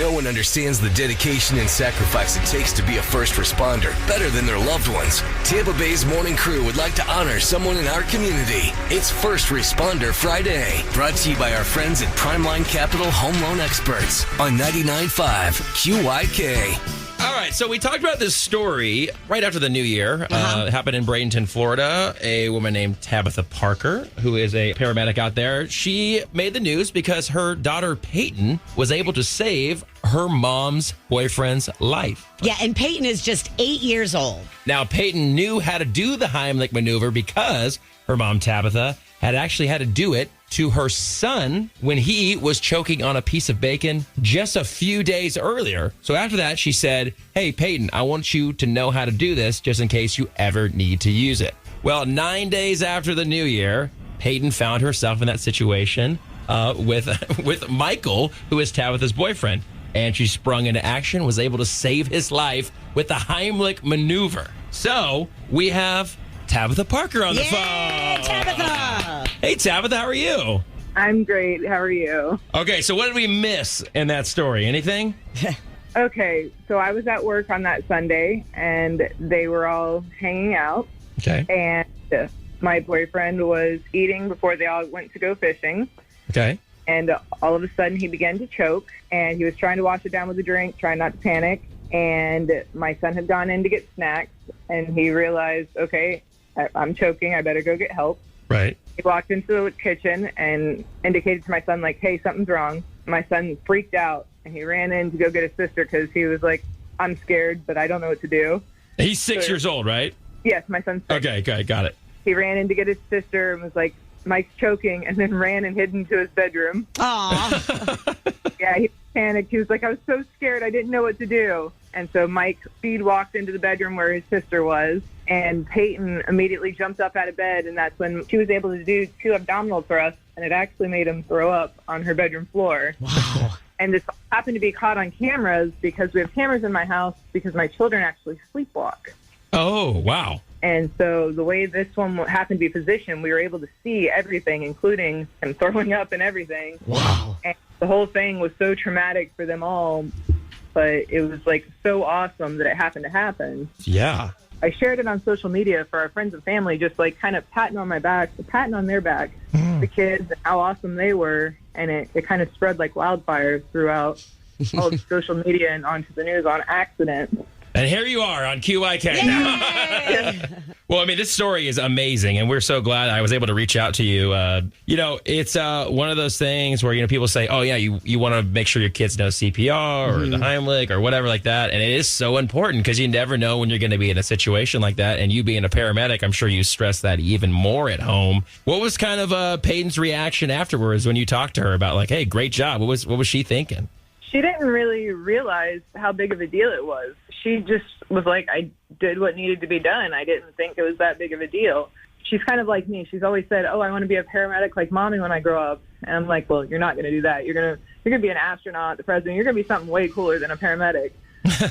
No one understands the dedication and sacrifice it takes to be a first responder better than their loved ones. Tampa Bay's Morning Crew would like to honor someone in our community. It's First Responder Friday, brought to you by our friends at Primeline Capital Home Loan Experts on 99.5 QYK. All right, so we talked about this story right after the new year. It happened in Bradenton, Florida. A woman named Tabitha Parker, who is a paramedic out there, she made the news because her daughter Peyton was able to save her mom's boyfriend's life. Yeah, and Peyton is just 8 years old. Now, Peyton knew how to do the Heimlich maneuver because her mom, Tabitha, had actually had to do it to her son when he was choking on a piece of bacon just a few days earlier. So after that, she said, hey, Peyton, I want you to know how to do this just in case you ever need to use it. Well, 9 days after the new year, Peyton found herself in that situation with Michael, who is Tabitha's boyfriend. And she sprung into action, was able to save his life with the Heimlich maneuver. So we have Tabitha Parker on the phone. Tabitha! Hey, Tabitha, how are you? I'm great. How are you? Okay, so what did we miss in that story? Anything? Okay, so I was at work on that Sunday, and they were all hanging out. Okay. And my boyfriend was eating before they all went to go fishing. Okay. And all of a sudden, he began to choke, and he was trying to wash it down with a drink, trying not to panic. And my son had gone in to get snacks, and he realized, okay, I'm choking. I better go get help. Right. He walked into the kitchen and indicated to my son, like, hey, something's wrong. My son freaked out, and he ran in to go get his sister because he was like, I'm scared, but I don't know what to do. He's 6 years old, right? Yes, my son's 6. Okay, got it. He ran in to get his sister and was like, Mike's choking, and then ran and hid into his bedroom. Aw. Yeah, he panicked. He was like, I was so scared. I didn't know what to do. And so Mike speed walked into the bedroom where his sister was, and Peyton immediately jumped up out of bed, and that's when she was able to do 2 abdominal thrusts, and it actually made him throw up on her bedroom floor. Wow. And this happened to be caught on cameras because we have cameras in my house because my children actually sleepwalk. Oh, wow. And so the way this one happened to be positioned, we were able to see everything, including him throwing up and everything. Wow. And the whole thing was so traumatic for them all, but it was like so awesome that it happened to happen. Yeah. I shared it on social media for our friends and family, just like kind of patting on my back, patting on their back, the kids, and how awesome they were. And it kind of spread like wildfire throughout all of social media and onto the news on accident. And here you are on QYK. Well, I mean, this story is amazing, and we're so glad I was able to reach out to you. It's one of those things where, people say, oh, yeah, you want to make sure your kids know CPR or the Heimlich or whatever like that. And it is so important because you never know when you're going to be in a situation like that. And you being a paramedic, I'm sure you stress that even more at home. What was kind of Peyton's reaction afterwards when you talked to her about, like, hey, great job? What was she thinking? She didn't really realize how big of a deal it was. She just was like, I did what needed to be done. I didn't think it was that big of a deal. She's kind of like me. She's always said, oh, I want to be a paramedic like Mommy when I grow up. And I'm like, well, you're not going to do that. You're going to be an astronaut, the president. You're going to be something way cooler than a paramedic.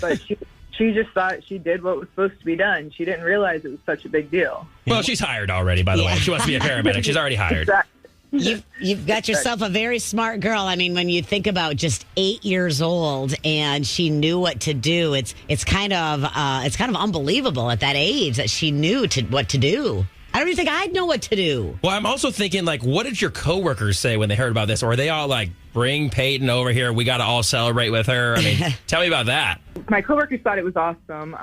But she just thought she did what was supposed to be done. She didn't realize it was such a big deal. Well, she's hired already, by the way. She wants to be a paramedic. She's already hired. Exactly. You've got yourself a very smart girl. I mean, when you think about just 8 years old and she knew what to do, it's kind of unbelievable at that age that she knew what to do. I don't even think I'd know what to do. Well, I'm also thinking, like, what did your coworkers say when they heard about this? Or are they all like, bring Peyton over here, we got to all celebrate with her? I mean, tell me about that. My coworkers thought it was awesome.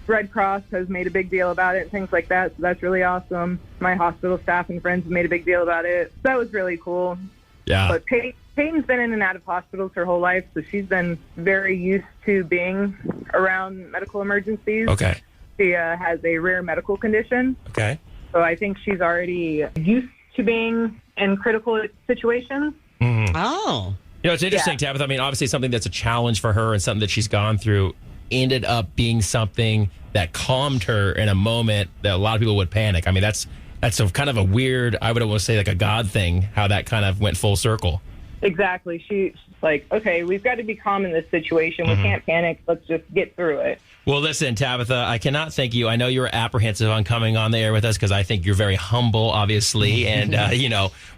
Red Cross has made a big deal about it and things like that, so that's really awesome. My hospital staff and friends have made a big deal about it. So that was really cool. Yeah. But Peyton's been in and out of hospitals her whole life, so she's been very used to being around medical emergencies. Okay. She has a rare medical condition. Okay. So I think she's already used to being in critical situations. Mm-hmm. Oh. It's interesting, Tabitha. I mean, obviously something that's a challenge for her and something that she's gone through ended up being something that calmed her in a moment that a lot of people would panic. I mean, that's a kind of a weird, I would almost say like a God thing, how that kind of went full circle. Exactly. She's like, okay, we've got to be calm in this situation. We can't panic. Let's just get through it. Well, listen, Tabitha, I cannot thank you. I know you were apprehensive on coming on the air with us because I think you're very humble, obviously. And,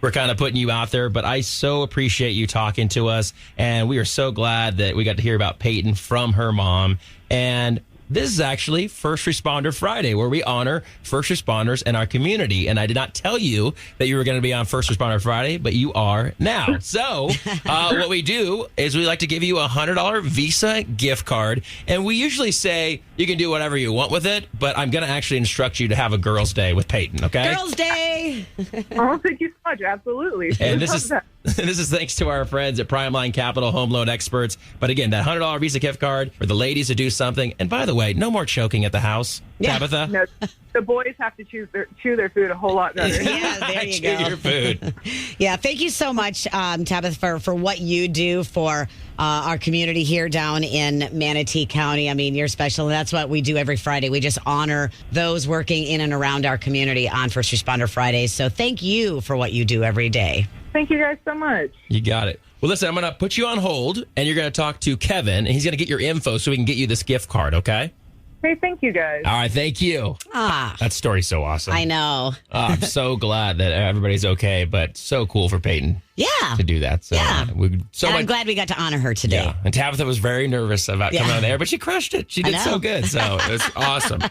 we're kind of putting you out there. But I so appreciate you talking to us. And we are so glad that we got to hear about Peyton from her mom. And this is actually First Responder Friday, where we honor first responders in our community. And I did not tell you that you were going to be on First Responder Friday, but you are now. So what we do is we like to give you a $100 Visa gift card. And we usually say you can do whatever you want with it, but I'm going to actually instruct you to have a girls' day with Peyton, okay? Girls' Day! Oh, thank you so much. Absolutely. And this is thanks to our friends at Primeline Capital Home Loan Experts. But again, that $100 Visa gift card for the ladies to do something. And by the way, no more choking at the house, Tabitha. No, the boys have to chew their food a whole lot better. Yeah, there you go. Chew your food. Yeah, thank you so much, Tabitha, for what you do for our community here down in Manatee County. I mean, you're special, and that's what we do every Friday. We just honor those working in and around our community on First Responder Fridays. So thank you for what you do every day. Thank you guys so much. You got it. Well, listen, I'm going to put you on hold, and you're going to talk to Kevin, and he's going to get your info so we can get you this gift card, okay? Hey, thank you guys. All right, thank you. That story's so awesome. I know. I'm so glad that everybody's okay, but so cool for Peyton to do that. So, Yeah. I'm glad we got to honor her today. Yeah, and Tabitha was very nervous about coming on there, but she crushed it. She did so good, so it was awesome.